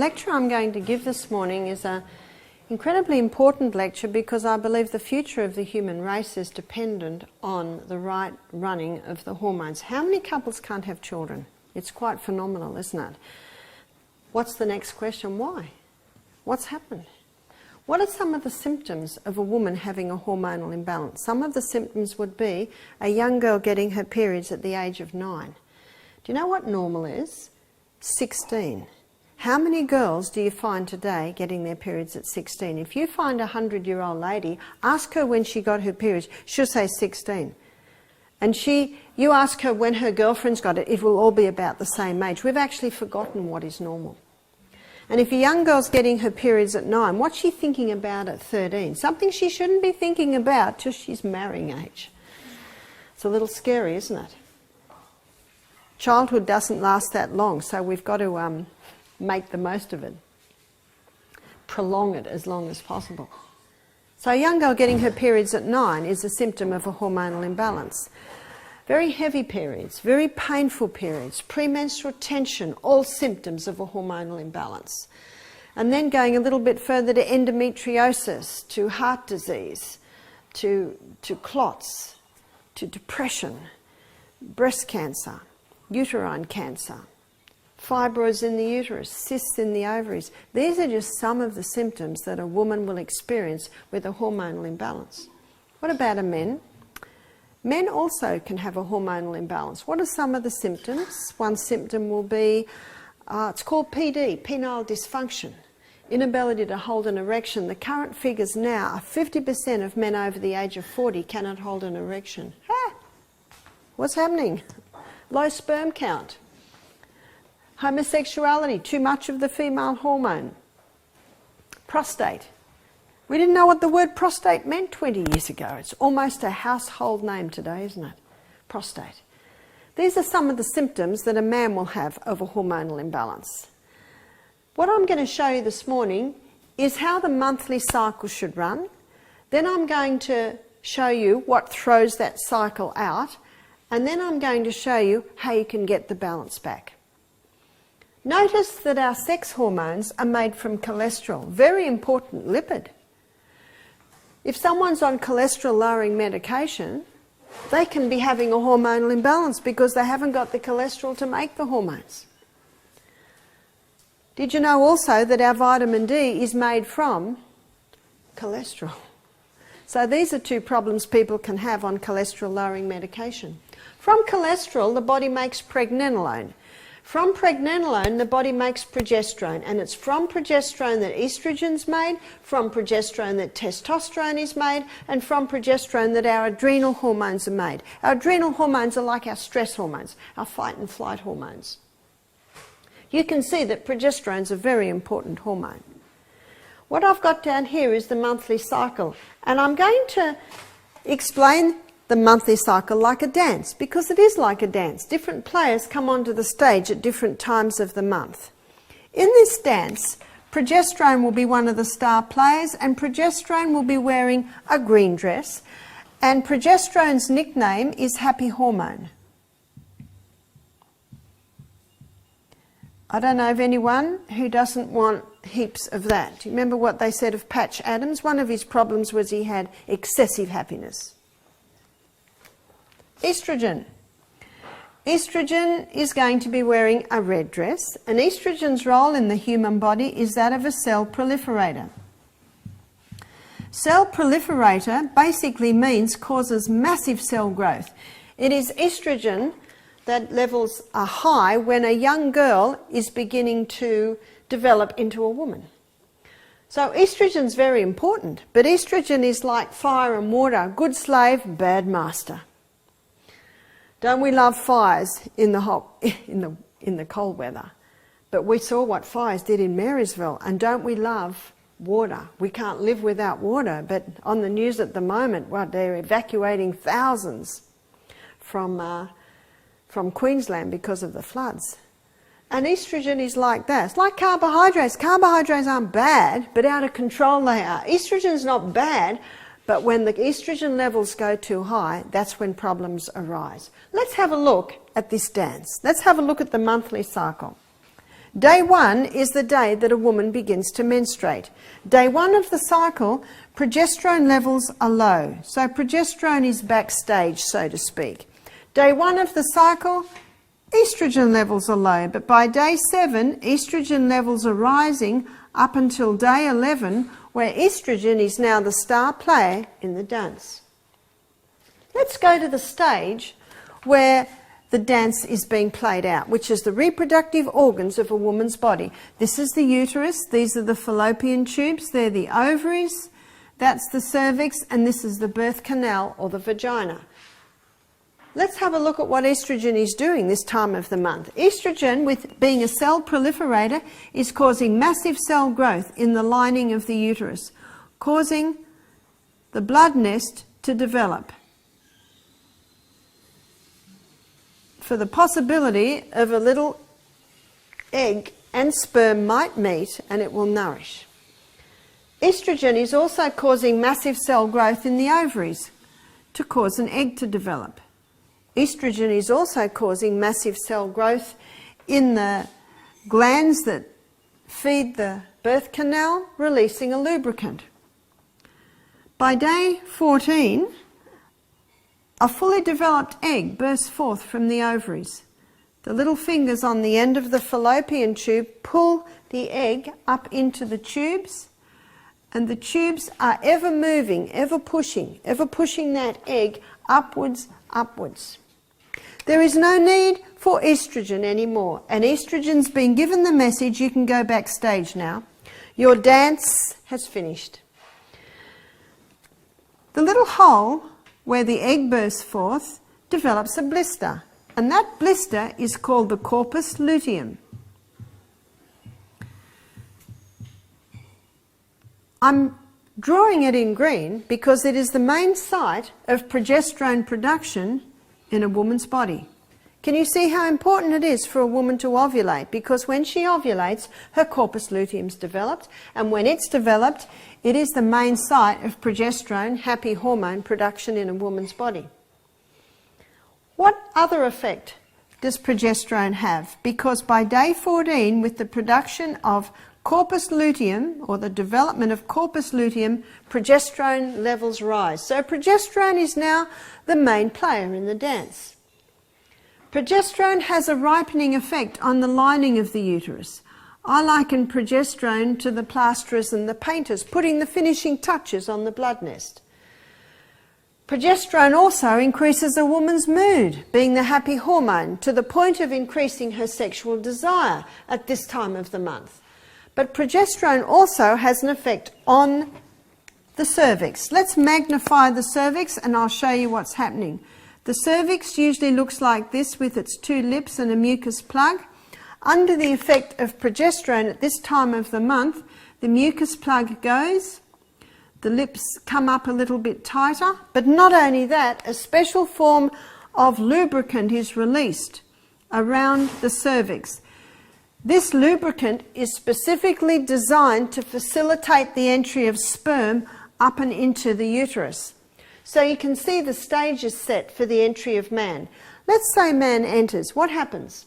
lecture I'm going to give this morning is an incredibly important lecture because I believe the future of the human race is dependent on the right running of the hormones. How many couples can't have children? It's quite phenomenal, isn't it? What's the next question? Why? What's happened? What are some of the symptoms of a woman having a hormonal imbalance? Some of the symptoms would be a young girl getting her periods at the age of 9. Do you know what normal is? 16. How many girls do you find today getting their periods at 16? If you find a 100-year-old lady, ask her when she got her periods, she'll say 16. And you ask her when her girlfriend's got it, it will all be about the same age. We've actually forgotten what is normal. And if a young girl's getting her periods at 9, what's she thinking about at 13? Something she shouldn't be thinking about till she's marrying age. It's a little scary, isn't it? Childhood doesn't last that long, so we've got to make the most of it. Prolong it as long as possible. So a young girl getting her periods at 9 is a symptom of a hormonal imbalance. Very heavy periods, very painful periods, premenstrual tension, all symptoms of a hormonal imbalance. And then going a little bit further to endometriosis, to heart disease, to clots, to depression, breast cancer, uterine cancer, fibroids in the uterus, cysts in the ovaries. These are just some of the symptoms that a woman will experience with a hormonal imbalance. What about a man? Men also can have a hormonal imbalance. What are some of the symptoms? One symptom will be, it's called PD, penile dysfunction, inability to hold an erection. The current figures now are 50% of men over the age of 40 cannot hold an erection. What's happening? Low sperm count. Homosexuality, too much of the female hormone. Prostate. We didn't know what the word prostate meant 20 years ago. It's almost a household name today, isn't it? Prostate. These are some of the symptoms that a man will have of a hormonal imbalance. What I'm going to show you this morning is how the monthly cycle should run. Then I'm going to show you what throws that cycle out. And then I'm going to show you how you can get the balance back. Notice that our sex hormones are made from cholesterol, very important lipid. If someone's on cholesterol-lowering medication, they can be having a hormonal imbalance because they haven't got the cholesterol to make the hormones. Did you know also that our vitamin D is made from cholesterol? So these are two problems people can have on cholesterol-lowering medication. From cholesterol, the body makes pregnenolone. From pregnenolone, the body makes progesterone, and it's from progesterone that estrogen's made, from progesterone that testosterone is made, and from progesterone that our adrenal hormones are made. Our adrenal hormones are like our stress hormones, our fight and flight hormones. You can see that progesterone's a very important hormone. What I've got down here is the monthly cycle, and I'm going to explain the monthly cycle like a dance, because it is like a dance. Different players come onto the stage at different times of the month. In this dance, progesterone will be one of the star players, and progesterone will be wearing a green dress, and progesterone's nickname is Happy Hormone. I don't know of anyone who doesn't want heaps of that. Do you remember what they said of Patch Adams? One of his problems was he had excessive happiness. Estrogen. Estrogen is going to be wearing a red dress, and estrogen's role in the human body is that of a cell proliferator. Cell proliferator basically means causes massive cell growth. It is estrogen that levels are high when a young girl is beginning to develop into a woman. So estrogen's very important, but estrogen is like fire and water, good slave, bad master. Don't we love fires in the cold weather? But we saw what fires did in Marysville, and don't we love water? We can't live without water, but on the news at the moment, they're evacuating thousands from Queensland because of the floods. And estrogen is like that. It's like carbohydrates. Carbohydrates aren't bad, but out of control they are. Estrogen's not bad, but when the estrogen levels go too high, that's when problems arise. Let's have a look at this dance. Let's have a look at the monthly cycle. Day 1 is the day that a woman begins to menstruate. Day 1 of the cycle, progesterone levels are low. So progesterone is backstage, so to speak. Day 1 of the cycle, estrogen levels are low. But by day 7, estrogen levels are rising up until day 11, where estrogen is now the star player in the dance. Let's go to the stage where the dance is being played out, which is the reproductive organs of a woman's body. This is the uterus, these are the fallopian tubes, they're the ovaries, that's the cervix, and this is the birth canal or the vagina. Let's have a look at what estrogen is doing this time of the month. Estrogen, with being a cell proliferator, is causing massive cell growth in the lining of the uterus, causing the blood nest to develop, for the possibility of a little egg and sperm might meet and it will nourish. Estrogen is also causing massive cell growth in the ovaries to cause an egg to develop. Estrogen is also causing massive cell growth in the glands that feed the birth canal, releasing a lubricant. By day 14, a fully developed egg bursts forth from the ovaries. The little fingers on the end of the fallopian tube pull the egg up into the tubes, and the tubes are ever moving, ever pushing that egg upwards, upwards. There is no need for estrogen anymore, and estrogen's been given the message, you can go backstage now. Your dance has finished. The little hole where the egg bursts forth develops a blister, and that blister is called the corpus luteum. I'm drawing it in green because it is the main site of progesterone production in a woman's body. Can you see how important it is for a woman to ovulate? Because when she ovulates, her corpus luteum's developed, and when it's developed, it is the main site of progesterone, happy hormone production in a woman's body. What other effect does progesterone have? Because by day 14, with the production of corpus luteum, or the development of corpus luteum, progesterone levels rise. So progesterone is now the main player in the dance. Progesterone has a ripening effect on the lining of the uterus. I liken progesterone to the plasterers and the painters, putting the finishing touches on the blood nest. Progesterone also increases a woman's mood, being the happy hormone, to the point of increasing her sexual desire at this time of the month. But progesterone also has an effect on the cervix. Let's magnify the cervix and I'll show you what's happening. The cervix usually looks like this with its two lips and a mucus plug. Under the effect of progesterone at this time of the month, the mucus plug goes, the lips come up a little bit tighter, but not only that, a special form of lubricant is released around the cervix. This lubricant is specifically designed to facilitate the entry of sperm up and into the uterus. So you can see the stage is set for the entry of man. Let's say man enters. What happens?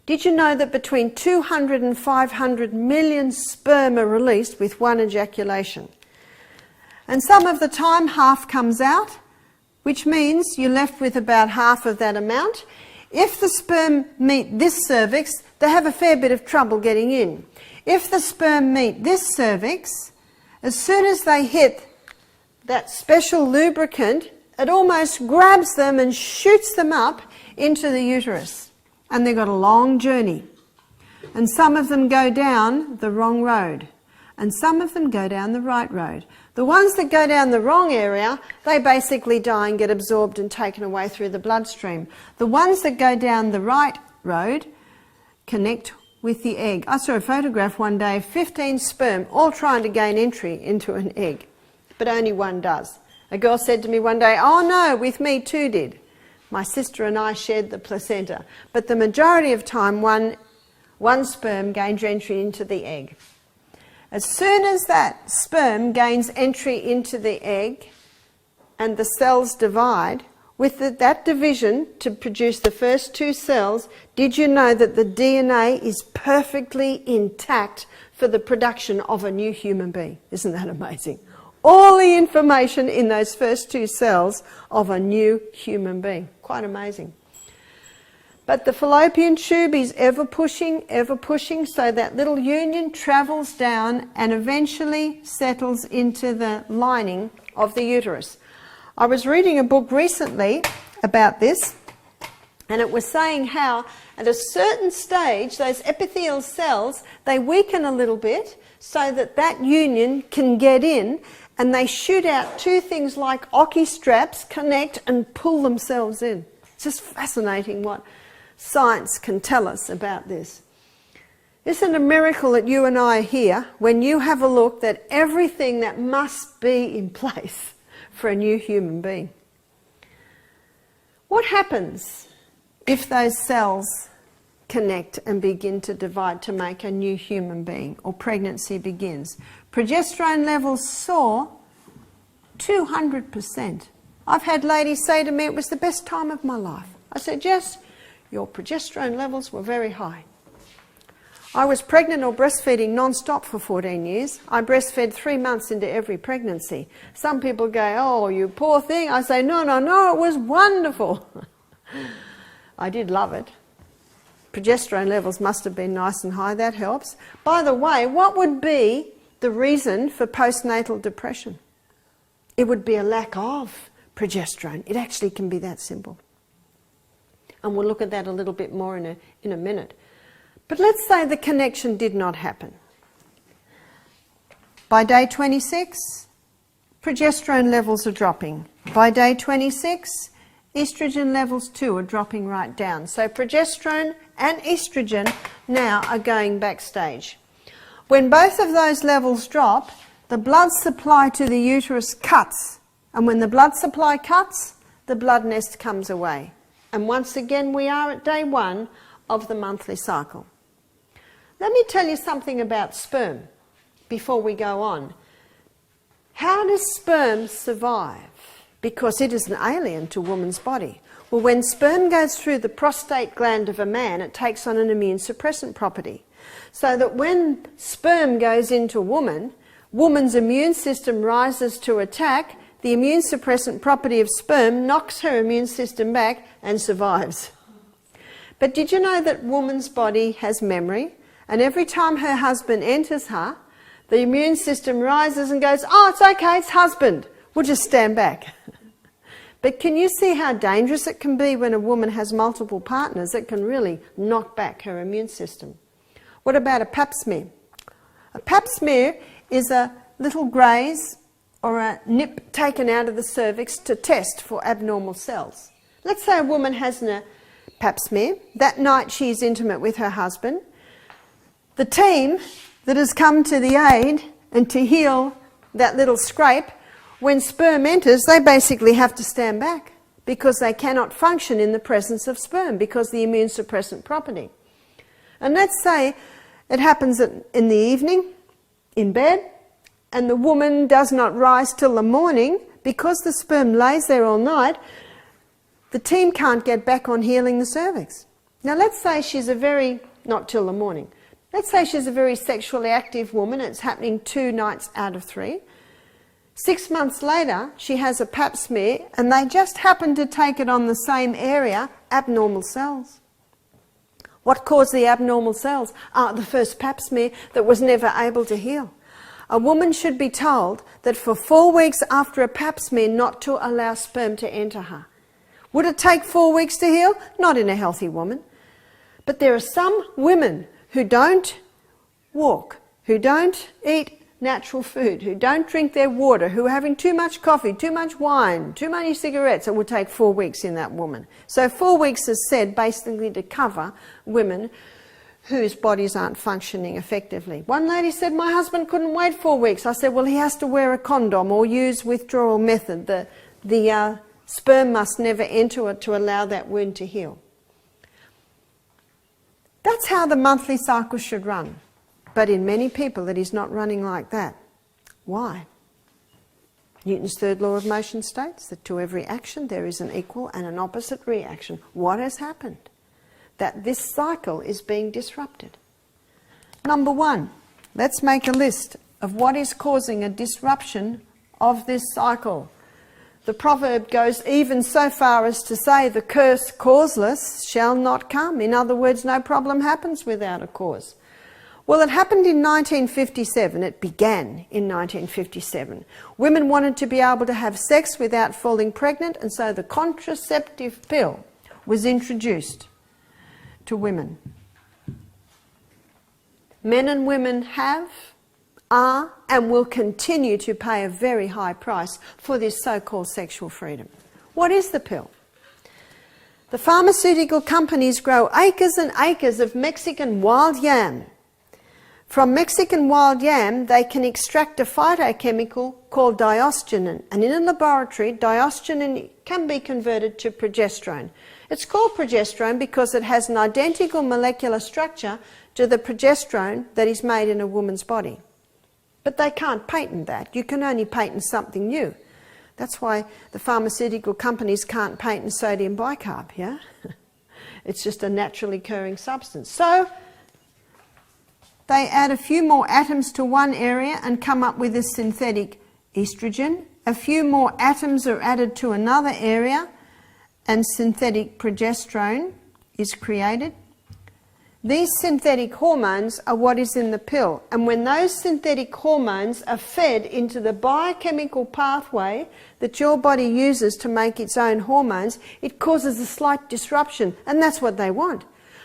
Did you know that between 200 and 500 million sperm are released with one ejaculation? And some of the time half comes out, which means you're left with about half of that amount. If the sperm meet this cervix, they have a fair bit of trouble getting in. If the sperm meet this cervix, as soon as they hit that special lubricant, it almost grabs them and shoots them up into the uterus. And they've got a long journey. And some of them go down the wrong road, and some of them go down the right road. The ones that go down the wrong area, they basically die and get absorbed and taken away through the bloodstream. The ones that go down the right road connect with the egg. I saw a photograph one day of 15 sperm all trying to gain entry into an egg, but only one does. A girl said to me one day, "Oh no, with me two did. My sister and I shared the placenta." But the majority of time, one sperm gains entry into the egg. As soon as that sperm gains entry into the egg and the cells divide, with that division to produce the first 2 cells, did you know that the DNA is perfectly intact for the production of a new human being? Isn't that amazing? All the information in those first 2 cells of a new human being. Quite amazing. But the fallopian tube is ever pushing, so that little union travels down and eventually settles into the lining of the uterus. I was reading a book recently about this, and it was saying how at a certain stage those epithelial cells, they weaken a little bit so that that union can get in, and they shoot out 2 things like ocky straps, connect and pull themselves in. It's just fascinating what science can tell us about this. Isn't it a miracle that you and I are here when you have a look at everything that must be in place for a new human being? What happens if those cells connect and begin to divide to make a new human being, or pregnancy begins? Progesterone levels soar 200%. I've had ladies say to me, it was the best time of my life. I said, yes, your progesterone levels were very high. I was pregnant or breastfeeding non-stop for 14 years. I breastfed 3 months into every pregnancy. Some people go, oh, you poor thing. I say, no, it was wonderful. I did love it. Progesterone levels must have been nice and high. That helps. By the way, what would be the reason for postnatal depression? It would be a lack of progesterone. It actually can be that simple. And we'll look at that a little bit more in a minute. But let's say the connection did not happen. By day 26, progesterone levels are dropping. By day 26, estrogen levels too are dropping right down. So progesterone and estrogen now are going backstage. When both of those levels drop, the blood supply to the uterus cuts. And when the blood supply cuts, the blood nest comes away. And once again, we are at day 1 of the monthly cycle. Let me tell you something about sperm before we go on. How does sperm survive? Because it is an alien to a woman's body. Well, when sperm goes through the prostate gland of a man, it takes on an immune suppressant property. So that when sperm goes into a woman's immune system rises to attack. The immune suppressant property of sperm knocks her immune system back and survives. But did you know that woman's body has memory? And every time her husband enters her, the immune system rises and goes, oh, it's okay, it's husband. We'll just stand back. But can you see how dangerous it can be when a woman has multiple partners? It can really knock back her immune system. What about a pap smear? A pap smear is a little graze or a nip taken out of the cervix to test for abnormal cells. Let's say a woman has a pap smear. That night she's intimate with her husband. The team that has come to the aid and to heal that little scrape, when sperm enters, they basically have to stand back because they cannot function in the presence of sperm because the immune suppressant property. And let's say it happens in the evening, in bed, and the woman does not rise till the morning because the sperm lays there all night. The team can't get back on healing the cervix. Now let's say she's not till the morning. Let's say she's a very sexually active woman. It's happening 2 nights out of 3. 6 months later, she has a pap smear and they just happen to take it on the same area, abnormal cells. What caused the abnormal cells? The first pap smear that was never able to heal. A woman should be told that for 4 weeks after a pap smear not to allow sperm to enter her. Would it take 4 weeks to heal? Not in a healthy woman. But there are some women who don't walk, who don't eat natural food, who don't drink their water, who are having too much coffee, too much wine, too many cigarettes. It would take 4 weeks in that woman. So 4 weeks is said basically to cover women whose bodies aren't functioning effectively. One lady said, my husband couldn't wait 4 weeks. I said, well, he has to wear a condom or use withdrawal method. The sperm must never enter it to allow that wound to heal. That's how the monthly cycle should run. But in many people, it is not running like that. Why? Newton's third law of motion states that to every action there is an equal and an opposite reaction. What has happened? That this cycle is being disrupted. Number one, let's make a list of what is causing a disruption of this cycle. The proverb goes even so far as to say the curse causeless shall not come. In other words, no problem happens without a cause. Well, it happened in 1957. It began in 1957. Women wanted to be able to have sex without falling pregnant, and so the contraceptive pill was introduced to women. Men and women have, are, and will continue to pay a very high price for this so-called sexual freedom. What is the pill? The pharmaceutical companies grow acres and acres of Mexican wild yam. From Mexican wild yam, they can extract a phytochemical called diosgenin, and in a laboratory, diosgenin can be converted to progesterone. It's called progesterone because it has an identical molecular structure to the progesterone that is made in a woman's body. But they can't patent that. You can only patent something new. That's why the pharmaceutical companies can't patent sodium bicarb, yeah? It's just a naturally occurring substance. So they add a few more atoms to one area and come up with a synthetic estrogen. A few more atoms are added to another area and synthetic progesterone is created. These synthetic hormones are what is in the pill, and when those synthetic hormones are fed into the biochemical pathway that your body uses to make its own hormones, it causes a slight disruption, and that's what they want.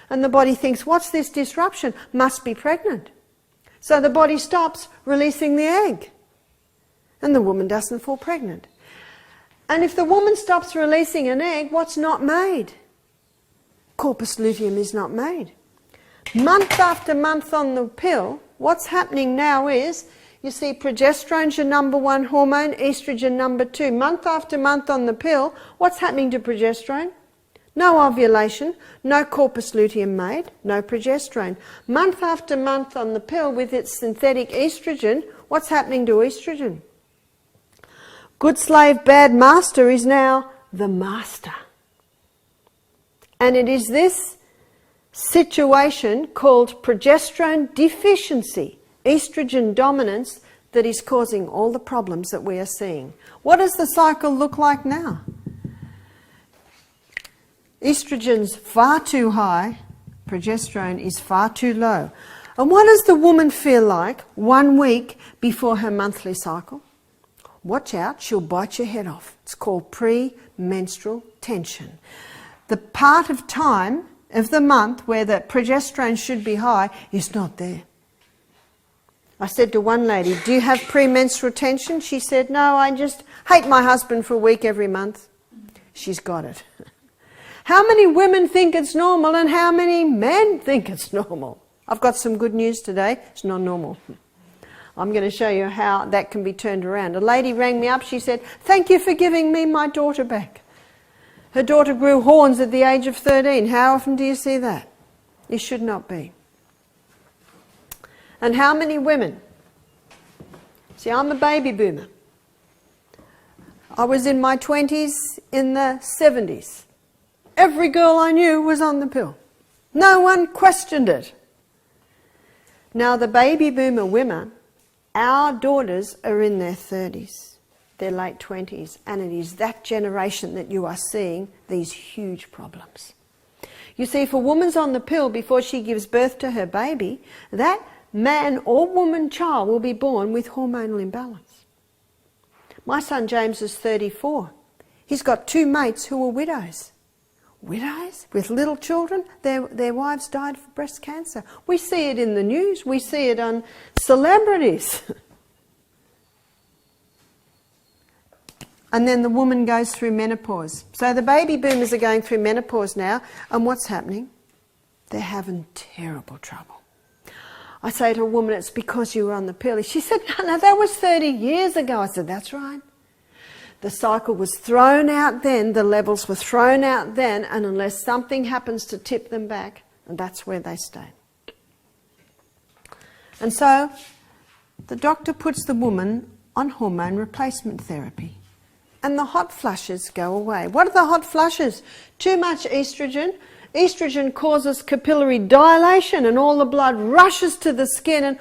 And the body thinks, what's this disruption? Must be pregnant. So the body stops releasing the egg, and the woman doesn't fall pregnant. And if the woman stops releasing an egg, what's not made? Corpus luteum is not made. Month after month on the pill, what's happening now is, you see, progesterone's your number one hormone, estrogen number two. Month after month on the pill, what's happening to progesterone? No ovulation, no corpus luteum made, no progesterone. Month after month on the pill with its synthetic estrogen, what's happening to estrogen? Good slave, bad master is now the master. And it is this situation called progesterone deficiency, estrogen dominance, that is causing all the problems that we are seeing. What does the cycle look like now? Estrogen's far too high, progesterone is far too low. And what does the woman feel like 1 week before her monthly cycle? Watch out, she'll bite your head off. It's called premenstrual tension. The part of time of the month where the progesterone should be high is not there. I said to one lady, do you have premenstrual tension? She said, no, I just hate my husband for a week every month. She's got it. How many women think it's normal and how many men think it's normal? I've got some good news today. It's not normal. I'm going to show you how that can be turned around. A lady rang me up. She said, thank you for giving me my daughter back. Her daughter grew horns at the age of 13. How often do you see that? It should not be. And how many women? See, I'm a baby boomer. I was in my 20s, in the 70s. Every girl I knew was on the pill. No one questioned it. Now the baby boomer women, our daughters are in their 30s. Their late 20s, and it is that generation that you are seeing these huge problems. You see, if a woman's on the pill before she gives birth to her baby, that man or woman child will be born with hormonal imbalance. My son James is 34. He's got 2 mates who are widows. Widows with little children, their wives died of breast cancer. We see it in the news, we see it on celebrities. And then the woman goes through menopause. So the baby boomers are going through menopause now, and what's happening? They're having terrible trouble. I say to a woman, it's because you were on the pill. She said, no, that was 30 years ago. I said, that's right. The cycle was thrown out then, the levels were thrown out then, and unless something happens to tip them back, and that's where they stay. And so the doctor puts the woman on hormone replacement therapy. And the hot flushes go away. What are the hot flushes? Too much estrogen. Estrogen causes capillary dilation and all the blood rushes to the skin and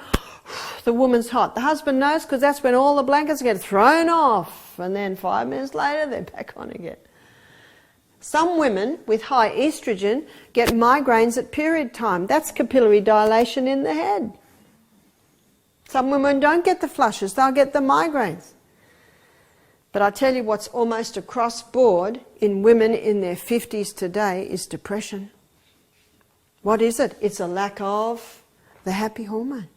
the woman's hot. The husband knows because that's when all the blankets get thrown off and then 5 minutes later they're back on again. Some women with high estrogen get migraines at period time. That's capillary dilation in the head. Some women don't get the flushes, they'll get the migraines. But I tell you what's almost across board in women in their 50s today is depression. What is it? It's a lack of the happy hormone.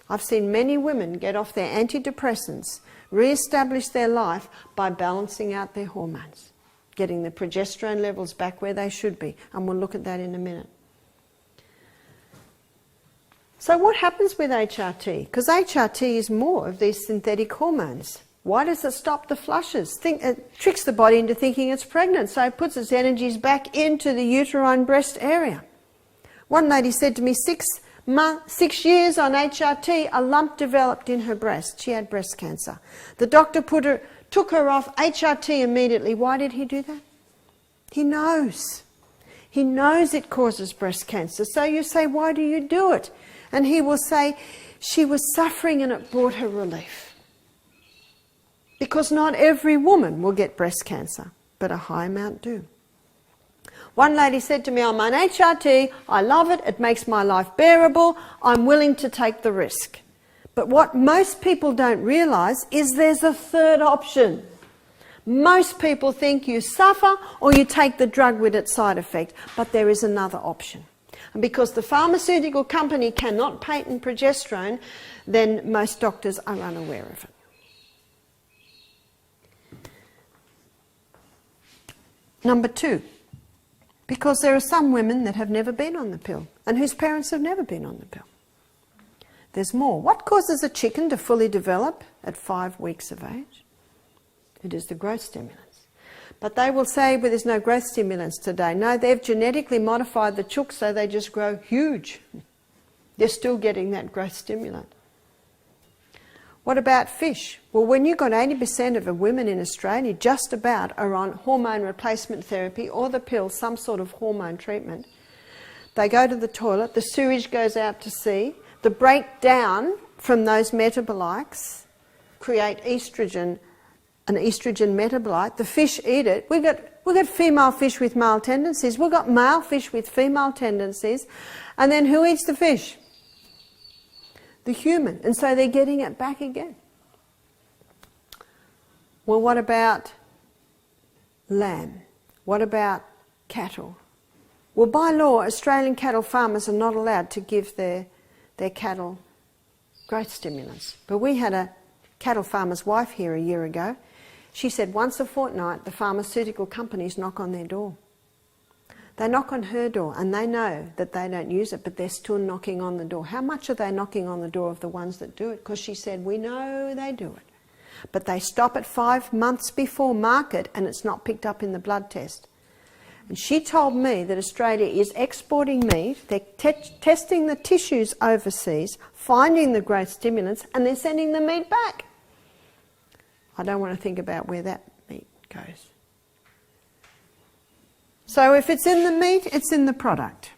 I've seen many women get off their antidepressants, re-establish their life by balancing out their hormones, getting the progesterone levels back where they should be. And we'll look at that in a minute. So what happens with HRT? Because HRT is more of these synthetic hormones. Why does it stop the flushes? It tricks the body into thinking it's pregnant, so it puts its energies back into the uterine breast area. One lady said to me, 6 years on HRT, a lump developed in her breast. She had breast cancer. The doctor took her off HRT immediately. Why did he do that? He knows. He knows it causes breast cancer. So you say, why do you do it? And he will say, she was suffering and it brought her relief. Because not every woman will get breast cancer, but a high amount do. One lady said to me, I'm on HRT, I love it, it makes my life bearable, I'm willing to take the risk. But what most people don't realise is there's a third option. Most people think you suffer or you take the drug with its side effect, but there is another option. And because the pharmaceutical company cannot patent progesterone, then most doctors are unaware of it. Number 2, because there are some women that have never been on the pill and whose parents have never been on the pill. There's more. What causes a chicken to fully develop at 5 weeks of age? It is the growth stimulants. But they will say, well, there's no growth stimulants today. No, they've genetically modified the chooks so they just grow huge. They're still getting that growth stimulant. What about fish? Well, when you've got 80% of the women in Australia just about are on hormone replacement therapy or the pill, some sort of hormone treatment, they go to the toilet, the sewage goes out to sea, the breakdown from those metabolites create estrogen, an estrogen metabolite, the fish eat it. We've got female fish with male tendencies, we've got male fish with female tendencies, and then who eats the fish? The human, and so they're getting it back again. Well, what about lamb? What about cattle? Well, by law, Australian cattle farmers are not allowed to give their cattle growth stimulants. But we had a cattle farmer's wife here a year ago. She said once a fortnight the pharmaceutical companies knock on their door. They knock on her door and they know that they don't use it, but they're still knocking on the door. How much are they knocking on the door of the ones that do it? Because she said, we know they do it. But they stop it 5 months before market and it's not picked up in the blood test. And she told me that Australia is exporting meat, they're testing the tissues overseas, finding the growth stimulants, and they're sending the meat back. I don't want to think about where that meat goes. So if it's in the meat, it's in the product.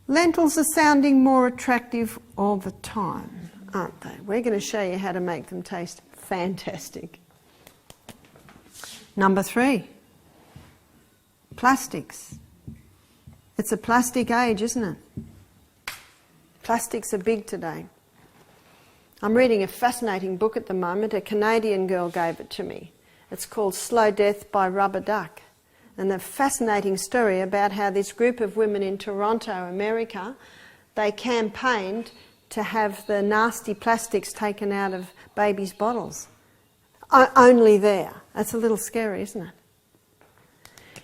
Lentils are sounding more attractive all the time, aren't they? We're going to show you how to make them taste fantastic. Number 3, plastics. It's a plastic age, isn't it? Plastics are big today. I'm reading a fascinating book at the moment. A Canadian girl gave it to me. It's called Slow Death by Rubber Duck. And a fascinating story about how this group of women in Toronto, America, they campaigned to have the nasty plastics taken out of babies' bottles. Only there. That's a little scary, isn't it?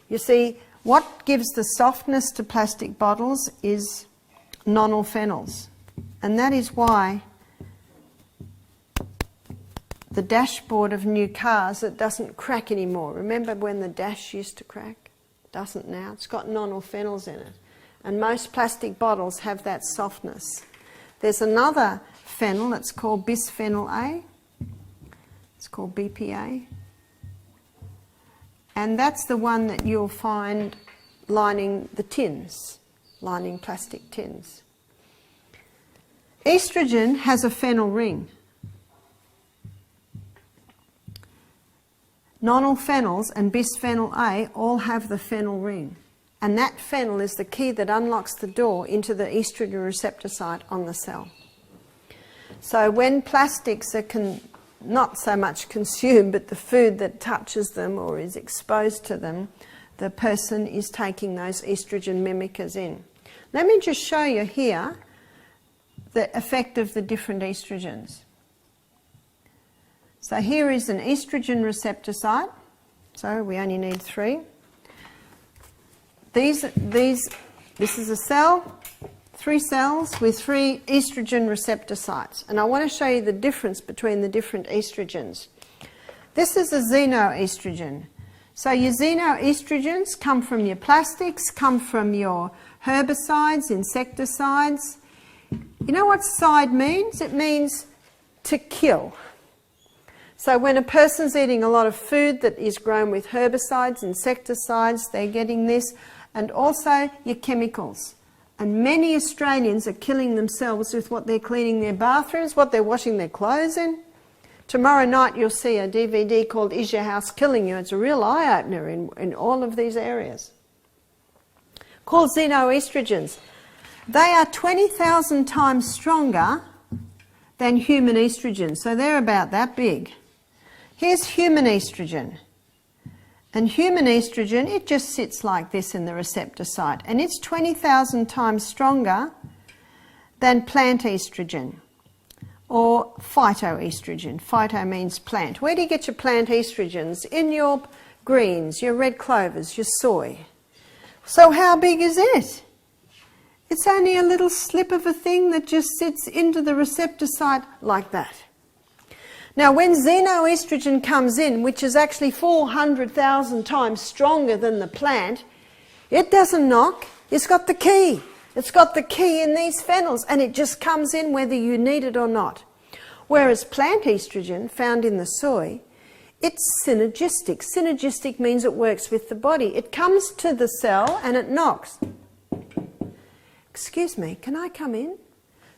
You see, what gives the softness to plastic bottles is nonylphenols. And that is why the dashboard of new cars, it doesn't crack anymore. Remember when the dash used to crack? It doesn't now. It's got nonylphenols in it. And most plastic bottles have that softness. There's another phenyl that's called bisphenyl A. It's called BPA. And that's the one that you'll find lining the tins, lining plastic tins. Estrogen has a phenyl ring. Nonyl phenols and bisphenyl A all have the phenyl ring. And that phenyl is the key that unlocks the door into the estrogen receptor site on the cell. So when plastics are not so much consumed, but the food that touches them or is exposed to them, the person is taking those estrogen mimickers in. Let me just show you here the effect of the different estrogens. So here is an estrogen receptor site. So we only need 3. This is a cell, 3 cells with 3 estrogen receptor sites. And I want to show you the difference between the different estrogens. This is a xenoestrogen. So your xenoestrogens come from your plastics, come from your herbicides, insecticides. You know what side means? It means to kill. So when a person's eating a lot of food that is grown with herbicides, insecticides, they're getting this, and also your chemicals. And many Australians are killing themselves with what they're cleaning their bathrooms, what they're washing their clothes in. Tomorrow night you'll see a DVD called Is Your House Killing You? It's a real eye-opener in all of these areas. Called xenoestrogens. They are 20,000 times stronger than human estrogen, so they're about that big. Here's human estrogen. And human estrogen, it just sits like this in the receptor site. And it's 20,000 times stronger than plant estrogen or phytoestrogen. Phyto means plant. Where do you get your plant estrogens? In your greens, your red clovers, your soy. So how big is it? It's only a little slip of a thing that just sits into the receptor site like that. Now when xenoestrogen comes in, which is actually 400,000 times stronger than the plant, it doesn't knock, it's got the key. It's got the key in these phenols and it just comes in whether you need it or not. Whereas plant estrogen, found in the soy, it's synergistic. Synergistic means it works with the body. It comes to the cell and it knocks. Excuse me, can I come in?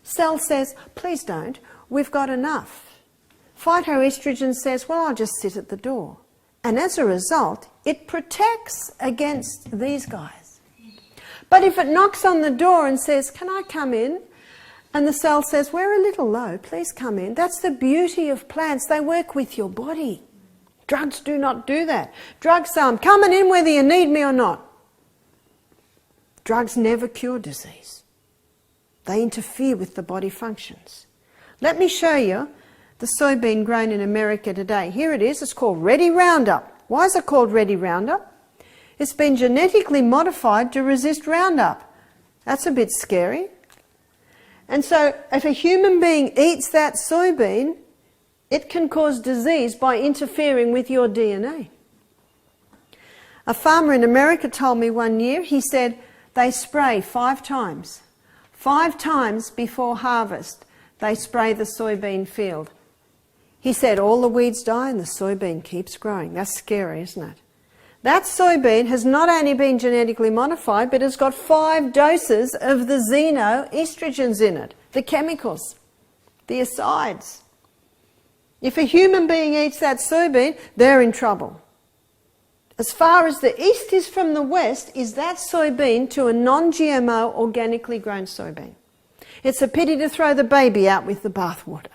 Cell says, please don't, we've got enough. Phytoestrogen says, well, I'll just sit at the door. And as a result, it protects against these guys. But if it knocks on the door and says, can I come in? And the cell says, we're a little low, please come in. That's the beauty of plants. They work with your body. Drugs do not do that. Drugs say, I'm coming in whether you need me or not. Drugs never cure disease. They interfere with the body functions. Let me show you the soybean grown in America today. Here it is. It's called Ready Roundup. Why is it called Ready Roundup? It's been genetically modified to resist Roundup. That's a bit scary. And so if a human being eats that soybean, it can cause disease by interfering with your DNA. A farmer in America told me one year, he said they spray 5 times. 5 times before harvest, they spray the soybean field. He said all the weeds die and the soybean keeps growing. That's scary, isn't it? That soybean has not only been genetically modified, but has got 5 doses of the xenoestrogens in it, the chemicals, the asides. If a human being eats that soybean, they're in trouble. As far as the east is from the west, is that soybean to a non-GMO organically grown soybean. It's a pity to throw the baby out with the bathwater.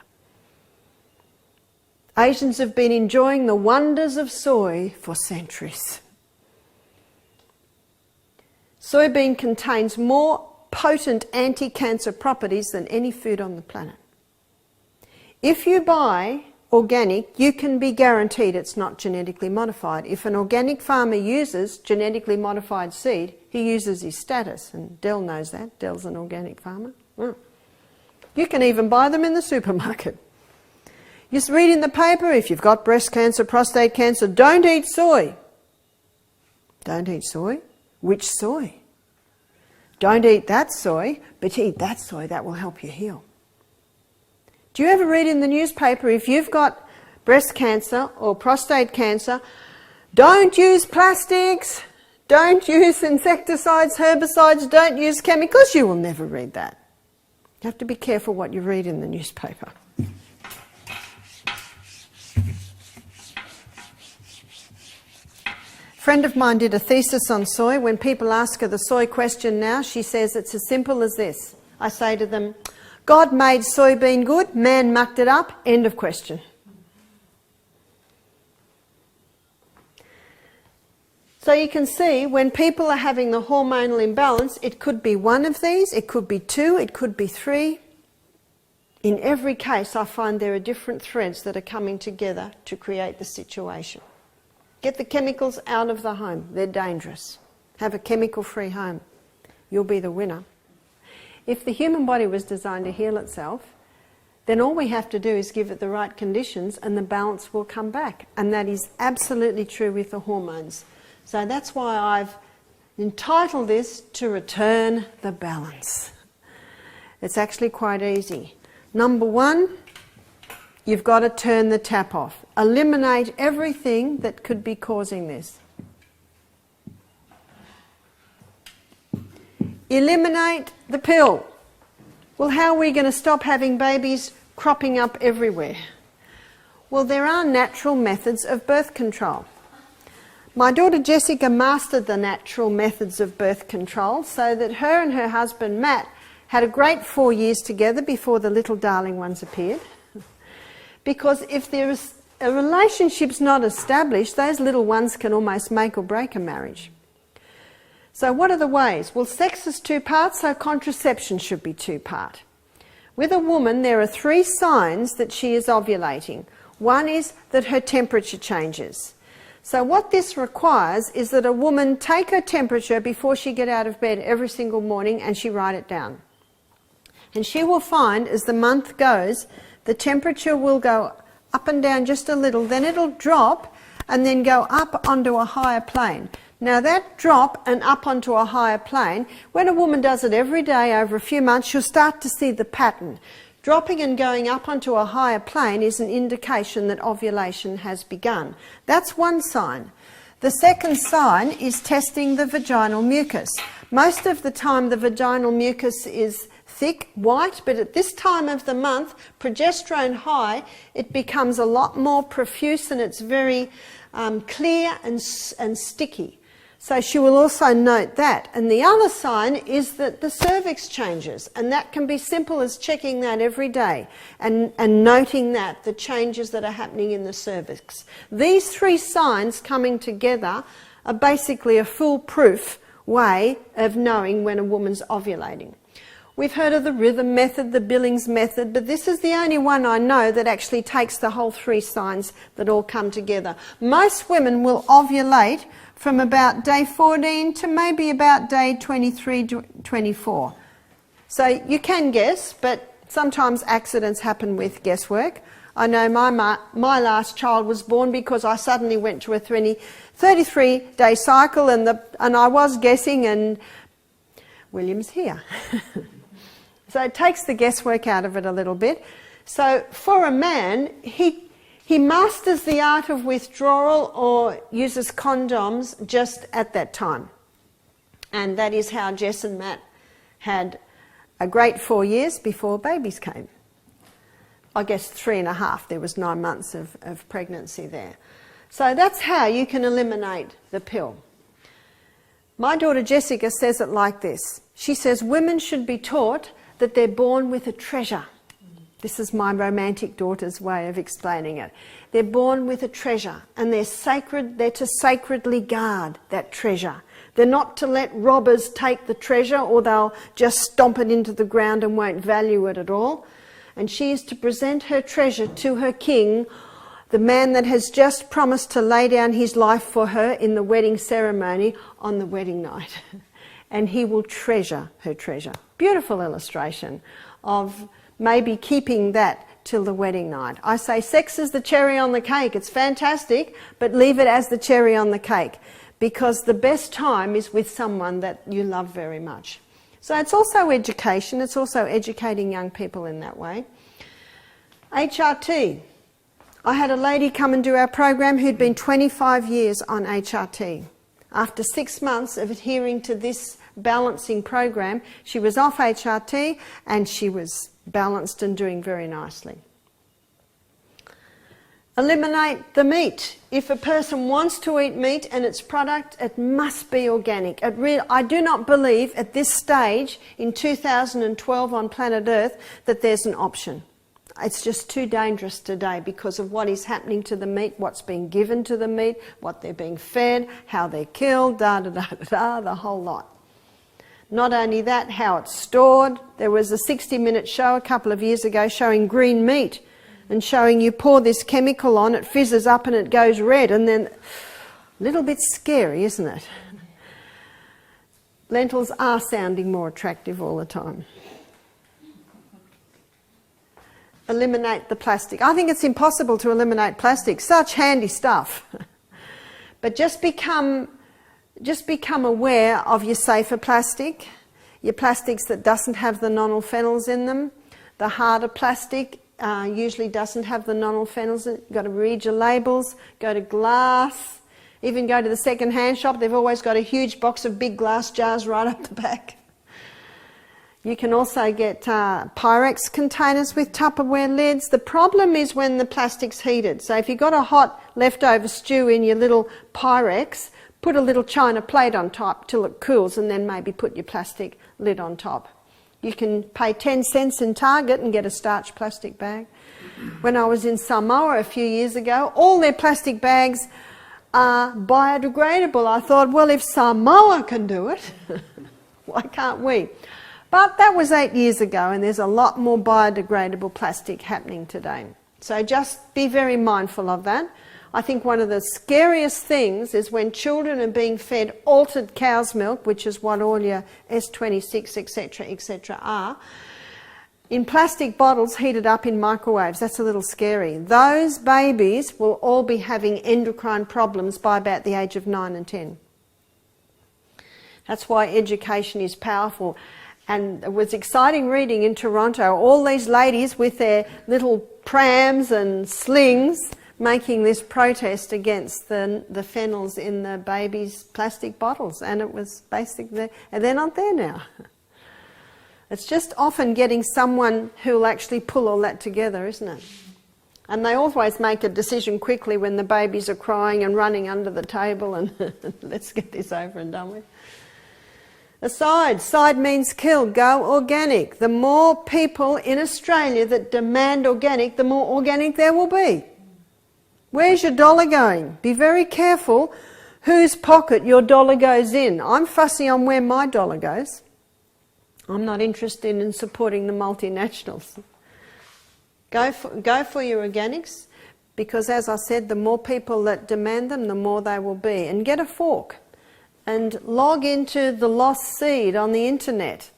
Asians have been enjoying the wonders of soy for centuries. Soybean contains more potent anti-cancer properties than any food on the planet. If you buy organic, you can be guaranteed it's not genetically modified. If an organic farmer uses genetically modified seed, he uses his status, and Dell knows that. Dell's an organic farmer. You can even buy them in the supermarket. You just read in the paper, if you've got breast cancer, prostate cancer, don't eat soy. Don't eat soy? Which soy? Don't eat that soy, but eat that soy, that will help you heal. Do you ever read in the newspaper, if you've got breast cancer or prostate cancer, don't use plastics, don't use insecticides, herbicides, don't use chemicals? You will never read that. You have to be careful what you read in the newspaper. A friend of mine did a thesis on soy. When people ask her the soy question now, she says it's as simple as this. I say to them, God made soybean good, man mucked it up, end of question. So you can see when people are having the hormonal imbalance, it could be one of these, it could be two, it could be three. In every case, I find there are different threads that are coming together to create the situation. Get the chemicals out of the home. They're dangerous. Have a chemical-free home. You'll be the winner. If the human body was designed to heal itself, then all we have to do is give it the right conditions and the balance will come back. And that is absolutely true with the hormones. So that's why I've entitled this To Return the Balance. It's actually quite easy. Number one, you've got to turn the tap off. Eliminate everything that could be causing this. Eliminate the pill. Well, how are we going to stop having babies cropping up everywhere? Well, there are natural methods of birth control. My daughter Jessica mastered the natural methods of birth control so that her and her husband Matt had a great 4 years together before the little darling ones appeared. Because if there is a relationship's not established, those little ones can almost make or break a marriage. So what are the ways? Well, sex is 2 parts, so contraception should be 2-part. With a woman, there are 3 signs that she is ovulating. One is that her temperature changes. So what this requires is that a woman take her temperature before she gets out of bed every single morning and she write it down. And she will find as the month goes, the temperature will go up and down just a little, then it'll drop and then go up onto a higher plane. Now that drop and up onto a higher plane, when a woman does it every day over a few months, she'll start to see the pattern. Dropping and going up onto a higher plane is an indication that ovulation has begun. That's one sign. The second sign is testing the vaginal mucus. Most of the time the vaginal mucus is thick, white, but at this time of the month, progesterone high, it becomes a lot more profuse and it's very clear and sticky. So she will also note that. And the other sign is that the cervix changes, and that can be simple as checking that every day and noting that, the changes that are happening in the cervix. These 3 signs coming together are basically a foolproof way of knowing when a woman's ovulating. We've heard of the rhythm method, the Billings method, but this is the only one I know that actually takes the whole 3 signs that all come together. Most women will ovulate from about day 14 to maybe about day 23, 24. So you can guess, but sometimes accidents happen with guesswork. I know my last child was born because I suddenly went to a 33-day cycle and I was guessing, and William's here. So it takes the guesswork out of it a little bit. So for a man, he masters the art of withdrawal or uses condoms just at that time. And that is how Jess and Matt had a great 4 years before babies came. I guess 3.5, there was 9 months of pregnancy there. So that's how you can eliminate the pill. My daughter Jessica says it like this. She says women should be taught that they're born with a treasure. This is my romantic daughter's way of explaining it. They're born with a treasure and they're sacred. They're to sacredly guard that treasure. They're not to let robbers take the treasure or they'll just stomp it into the ground and won't value it at all. And she is to present her treasure to her king, the man that has just promised to lay down his life for her in the wedding ceremony on the wedding night. And he will treasure her treasure. Beautiful illustration of maybe keeping that till the wedding night. I say sex is the cherry on the cake. It's fantastic, but leave it as the cherry on the cake, because the best time is with someone that you love very much. So it's also education. It's also educating young people in that way. HRT. I had a lady come and do our program who'd been 25 years on HRT. After 6 months of adhering to this balancing program, she was off HRT and she was balanced and doing very nicely. Eliminate the meat. If a person wants to eat meat and its product, it must be organic. I do not believe at this stage in 2012 on planet Earth that there's an option. It's just too dangerous today because of what is happening to the meat, what's being given to the meat, what they're being fed, how they're killed, the whole lot. Not only that, how it's stored. There was a 60-minute show a couple of years ago showing green meat and showing you pour this chemical on, it fizzes up and it goes red, and then a little bit scary, isn't it? Lentils are sounding more attractive all the time. Eliminate the plastic. I think it's impossible to eliminate plastic. Such handy stuff. But just become aware of your safer plastic, your plastics that doesn't have the nonylphenols in them. The harder plastic usually doesn't have the nonylphenols in it. You've got to read your labels, go to glass, even go to the second-hand shop. They've always got a huge box of big glass jars right up the back. You can also get Pyrex containers with Tupperware lids. The problem is when the plastic's heated. So if you've got a hot leftover stew in your little Pyrex, put a little china plate on top till it cools and then maybe put your plastic lid on top. You can pay 10 cents in Target and get a starch plastic bag. When I was in Samoa a few years ago, all their plastic bags are biodegradable. I thought, well, if Samoa can do it, why can't we? But that was 8 years ago, and there's a lot more biodegradable plastic happening today. So just be very mindful of that. I think one of the scariest things is when children are being fed altered cow's milk, which is what all your S26, etc., are, in plastic bottles heated up in microwaves. That's a little scary. Those babies will all be having endocrine problems by about the age of 9 and 10. That's why education is powerful. And it was exciting reading in Toronto, all these ladies with their little prams and slings making this protest against the phenols in the babies' plastic bottles. And it was basically, and they're not there now. It's just often getting someone who will actually pull all that together, isn't it? And they always make a decision quickly when the babies are crying and running under the table and let's get this over and done with. Aside, side means kill, go organic. The more people in Australia that demand organic, the more organic there will be. Where's your dollar going? Be very careful whose pocket your dollar goes in. I'm fussy on where my dollar goes. I'm not interested in supporting the multinationals. Go for your organics, because as I said, the more people that demand them, the more they will be. And get a fork and log into the Lost Seed on the internet.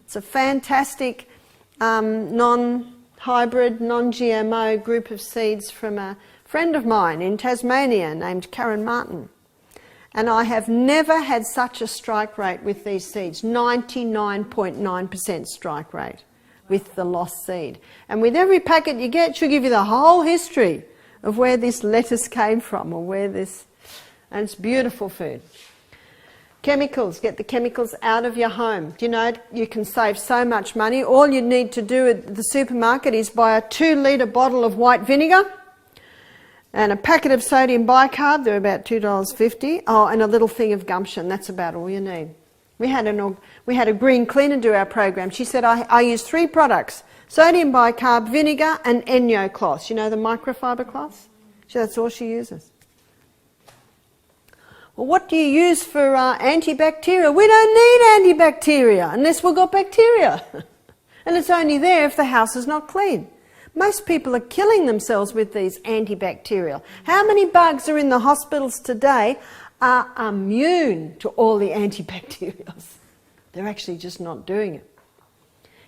It's a fantastic non-hybrid, non-GMO group of seeds from a friend of mine in Tasmania named Karen Martin. And I have never had such a strike rate with these seeds, 99.9% strike rate with the Lost Seed. And with every packet you get, she'll give you the whole history of where this lettuce came from or where this, and it's beautiful food. Chemicals, get the chemicals out of your home. Do you know, you can save so much money. All you need to do at the supermarket is buy a 2-litre bottle of white vinegar and a packet of sodium bicarb. They're about $2.50. Oh, and a little thing of gumption. That's about all you need. We had a green cleaner do our program. She said, I use 3 products, sodium bicarb, vinegar and Enyo cloths. You know, the microfiber cloths? That's all she uses. Well, what do you use for antibacterial? We don't need antibacteria unless we've got bacteria. And it's only there if the house is not clean. Most people are killing themselves with these antibacterial. How many bugs are in the hospitals today are immune to all the antibacterials? They're actually just not doing it.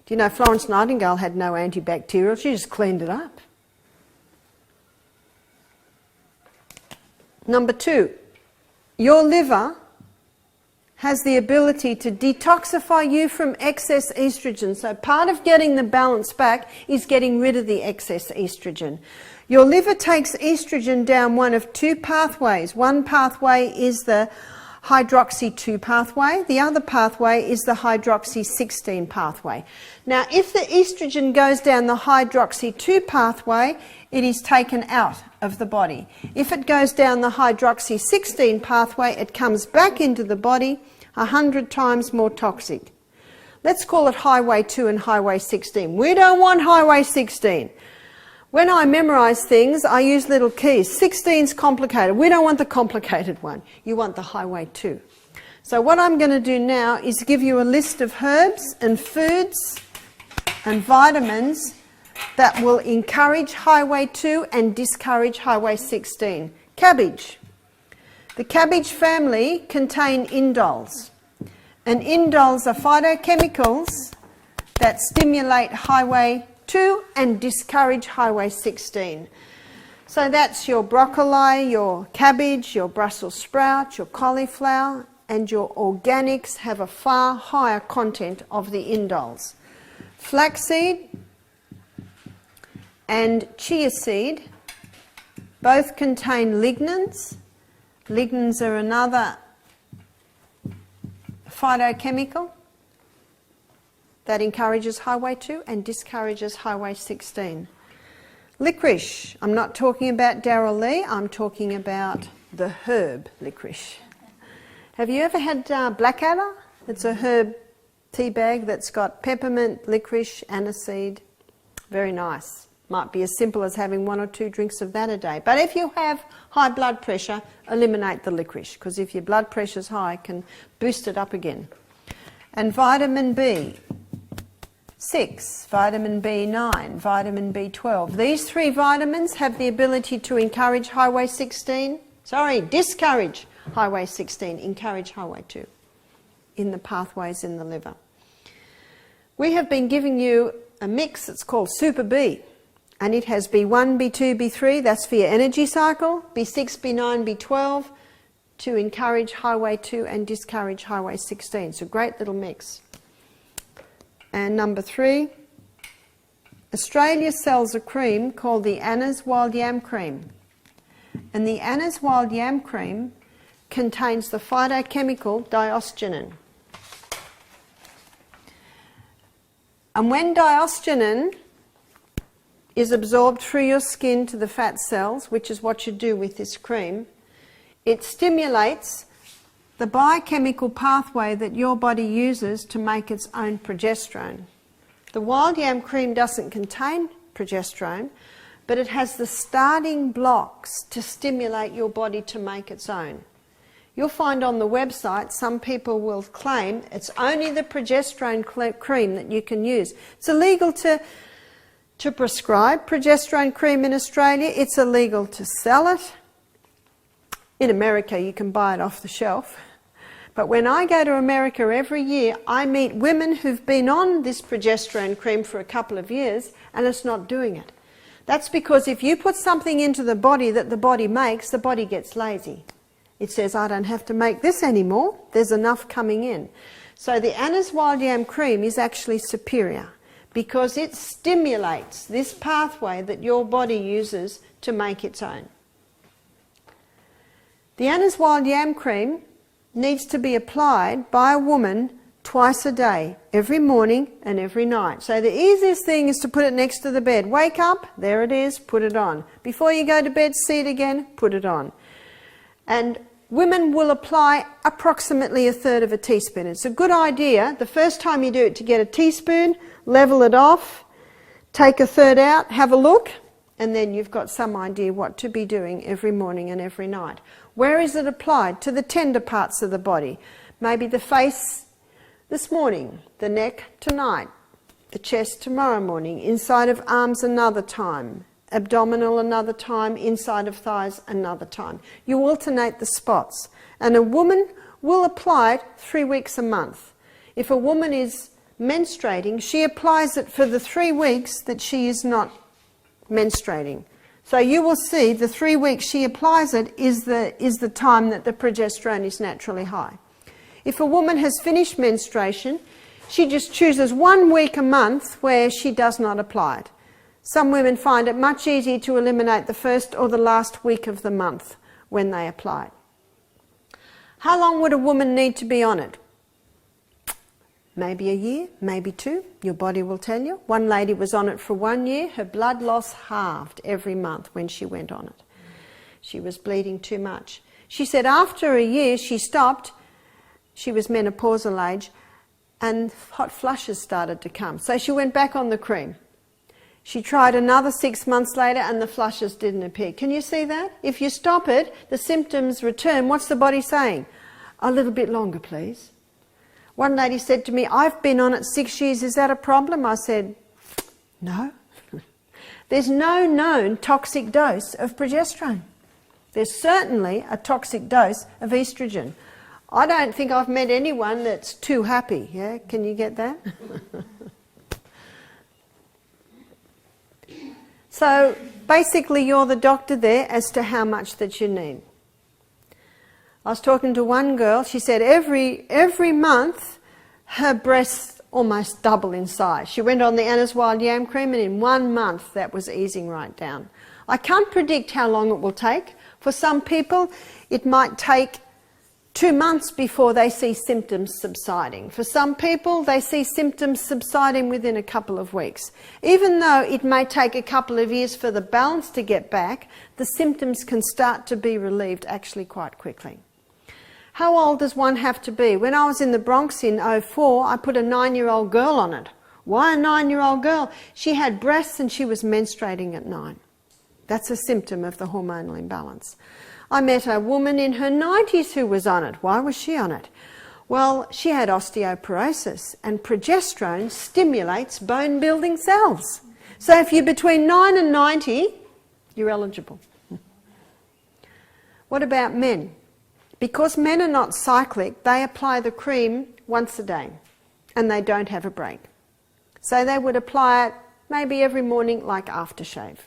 Do you know Florence Nightingale had no antibacterial? She just cleaned it up. Number 2. Your liver has the ability to detoxify you from excess estrogen. So part of getting the balance back is getting rid of the excess estrogen. Your liver takes estrogen down one of two pathways. One pathway is the hydroxy 2 pathway. The other pathway is the hydroxy 16 pathway. Now, if the estrogen goes down the hydroxy 2 pathway, it is taken out of the body. If it goes down the hydroxy 16 pathway, it comes back into the body 100 times more toxic. Let's call it highway 2 and highway 16. We don't want highway 16. When I memorise things, I use little keys. 16's complicated. We don't want the complicated one. You want the highway 2. So what I'm going to do now is give you a list of herbs and foods and vitamins that will encourage highway 2 and discourage highway 16. Cabbage. The cabbage family contain indoles. And indoles are phytochemicals that stimulate highway 2 and discourage highway 16. So that's your broccoli, your cabbage, your Brussels sprout, your cauliflower, and your organics have a far higher content of the indoles. Flaxseed and chia seed both contain lignans. Lignans are another phytochemical that encourages highway 2 and discourages highway 16. Licorice. I'm not talking about Darryl Lee, I'm talking about the herb licorice. Have you ever had blackadder? It's a herb tea bag that's got peppermint, licorice, aniseed. Very nice. Might be as simple as having 1 or 2 drinks of that a day. But if you have high blood pressure, eliminate the licorice, because if your blood pressure's high, it can boost it up again. And vitamin B6, vitamin B9, vitamin B12. These 3 vitamins have the ability to encourage highway 16. Discourage highway 16, encourage highway 2 in the pathways in the liver. We have been giving you a mix that's called Super B. And it has B1, B2, B3, that's for your energy cycle, B6, B9, B12, to encourage highway 2 and discourage highway 16. So great little mix. And number 3, Australia sells a cream called the Anna's Wild Yam Cream. And the Anna's Wild Yam Cream contains the phytochemical diosgenin. And when diosgenin is absorbed through your skin to the fat cells, which is what you do with this cream, it stimulates the biochemical pathway that your body uses to make its own progesterone. The wild yam cream doesn't contain progesterone, but it has the starting blocks to stimulate your body to make its own. You'll find on the website some people will claim it's only the progesterone cream that you can use. It's illegal to prescribe progesterone cream in Australia. It's illegal to sell it. In America, you can buy it off the shelf. But when I go to America every year, I meet women who've been on this progesterone cream for a couple of years and it's not doing it. That's because if you put something into the body that the body makes, the body gets lazy. It says, I don't have to make this anymore. There's enough coming in. So the Anna's Wild Yam Cream is actually superior, because it stimulates this pathway that your body uses to make its own. The Anna's Wild Yam Cream needs to be applied by a woman twice a day, every morning and every night. So the easiest thing is to put it next to the bed. Wake up, there it is, put it on. Before you go to bed, see it again, put it on. And women will apply approximately 1/3 of a teaspoon. It's a good idea, the first time you do it, to get a teaspoon, level it off, take 1/3 out, have a look, and then you've got some idea what to be doing every morning and every night. Where is it applied? To the tender parts of the body. Maybe the face this morning, the neck tonight, the chest tomorrow morning, inside of arms another time, abdominal another time, inside of thighs another time. You alternate the spots. And a woman will apply it 3 weeks a month. If a woman is menstruating, she applies it for the 3 weeks that she is not menstruating. So you will see the 3 weeks she applies it is the time that the progesterone is naturally high. If a woman has finished menstruation, she just chooses 1 week a month where she does not apply it. Some women find it much easier to eliminate the first or the last week of the month when they apply it. How long would a woman need to be on it? Maybe a year, maybe 2. Your body will tell you. One lady was on it for 1 year. Her blood loss halved every month when she went on it. She was bleeding too much. She said after a year she stopped. She was menopausal age and hot flushes started to come. So she went back on the cream. She tried another 6 months later and the flushes didn't appear. Can you see that? If you stop it, the symptoms return. What's the body saying? A little bit longer, please. One lady said to me, I've been on it 6 years, is that a problem? I said, no. There's no known toxic dose of progesterone. There's certainly a toxic dose of estrogen. I don't think I've met anyone that's too happy. Yeah, can you get that? So basically you're the doctor there as to how much that you need. I was talking to one girl, she said every month her breasts almost double in size. She went on the Anna's Wild Yam Cream and in 1 month that was easing right down. I can't predict how long it will take. For some people it might take 2 months before they see symptoms subsiding. For some people, they see symptoms subsiding within a couple of weeks. Even though it may take a couple of years for the balance to get back, the symptoms can start to be relieved actually quite quickly. How old does one have to be? When I was in the Bronx in 2004, I put a 9-year-old girl on it. Why a 9-year-old girl? She had breasts and she was menstruating at 9. That's a symptom of the hormonal imbalance. I met a woman in her 90s who was on it. Why was she on it? Well, she had osteoporosis and progesterone stimulates bone-building cells. So if you're between 9 and 90, you're eligible. What about men? Because men are not cyclic, they apply the cream once a day and they don't have a break. So they would apply it maybe every morning like aftershave.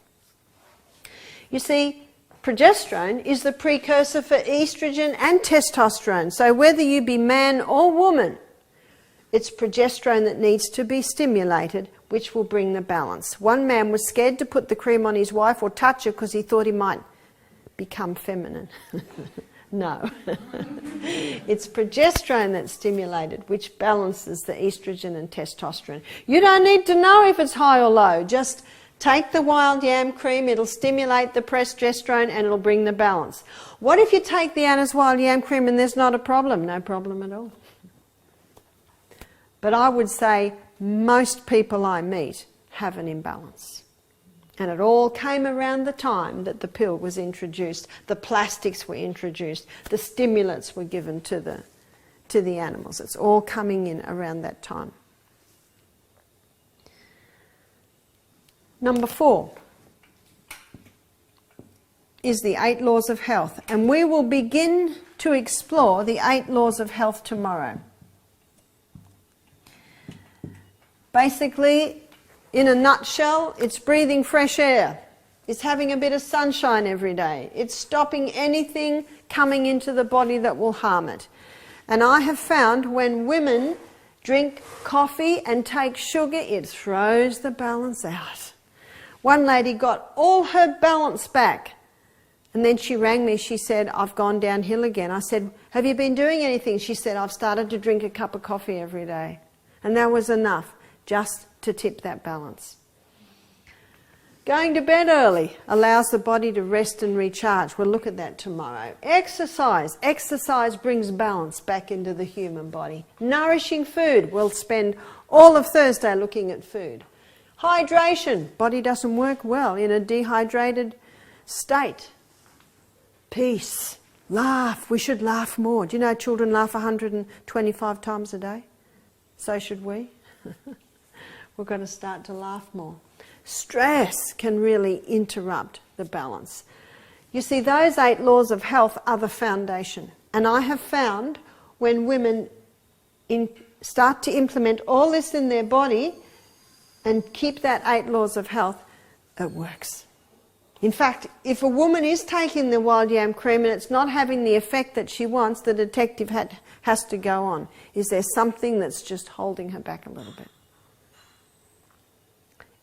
You see, progesterone is the precursor for estrogen and testosterone. So whether you be man or woman, it's progesterone that needs to be stimulated, which will bring the balance. One man was scared to put the cream on his wife or touch her because he thought he might become feminine. No. It's progesterone that's stimulated, which balances the estrogen and testosterone. You don't need to know if it's high or low. Just take the wild yam cream, it'll stimulate the progesterone and it'll bring the balance. What if you take the Anna's Wild Yam Cream and there's not a problem? No problem at all. But I would say most people I meet have an imbalance. And it all came around the time that the pill was introduced, the plastics were introduced, the stimulants were given to the animals. It's all coming in around that time. Number 4 is the 8 laws of health, and we will begin to explore the 8 laws of health tomorrow. Basically, in a nutshell, it's breathing fresh air. It's having a bit of sunshine every day. It's stopping anything coming into the body that will harm it. And I have found when women drink coffee and take sugar, it throws the balance out. One lady got all her balance back. And then she rang me, she said, I've gone downhill again. I said, have you been doing anything? She said, I've started to drink a cup of coffee every day. And that was enough just to tip that balance. Going to bed early allows the body to rest and recharge. We'll look at that tomorrow. Exercise. Exercise brings balance back into the human body. Nourishing food. We'll spend all of Thursday looking at food. Hydration. Body doesn't work well in a dehydrated state. Peace. Laugh. We should laugh more. Do you know children laugh 125 times a day? So should we. We're going to start to laugh more. Stress can really interrupt the balance. You see, those 8 laws of health are the foundation. And I have found when women start to implement all this in their body and keep that 8 laws of health, it works. In fact, if a woman is taking the wild yam cream and it's not having the effect that she wants, the detective has to go on. Is there something that's just holding her back a little bit?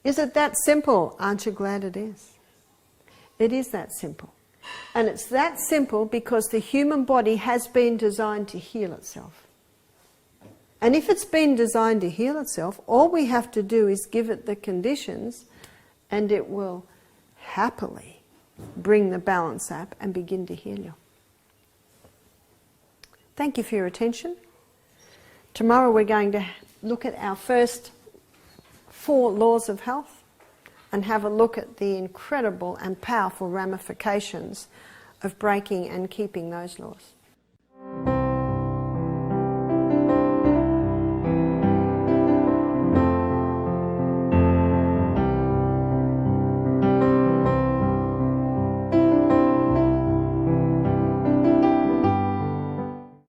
Is it that simple? Aren't you glad it is? It is that simple. And it's that simple because the human body has been designed to heal itself. And if it's been designed to heal itself, all we have to do is give it the conditions and it will happily bring the balance up and begin to heal you. Thank you for your attention. Tomorrow we're going to look at our first 4 laws of health and have a look at the incredible and powerful ramifications of breaking and keeping those laws.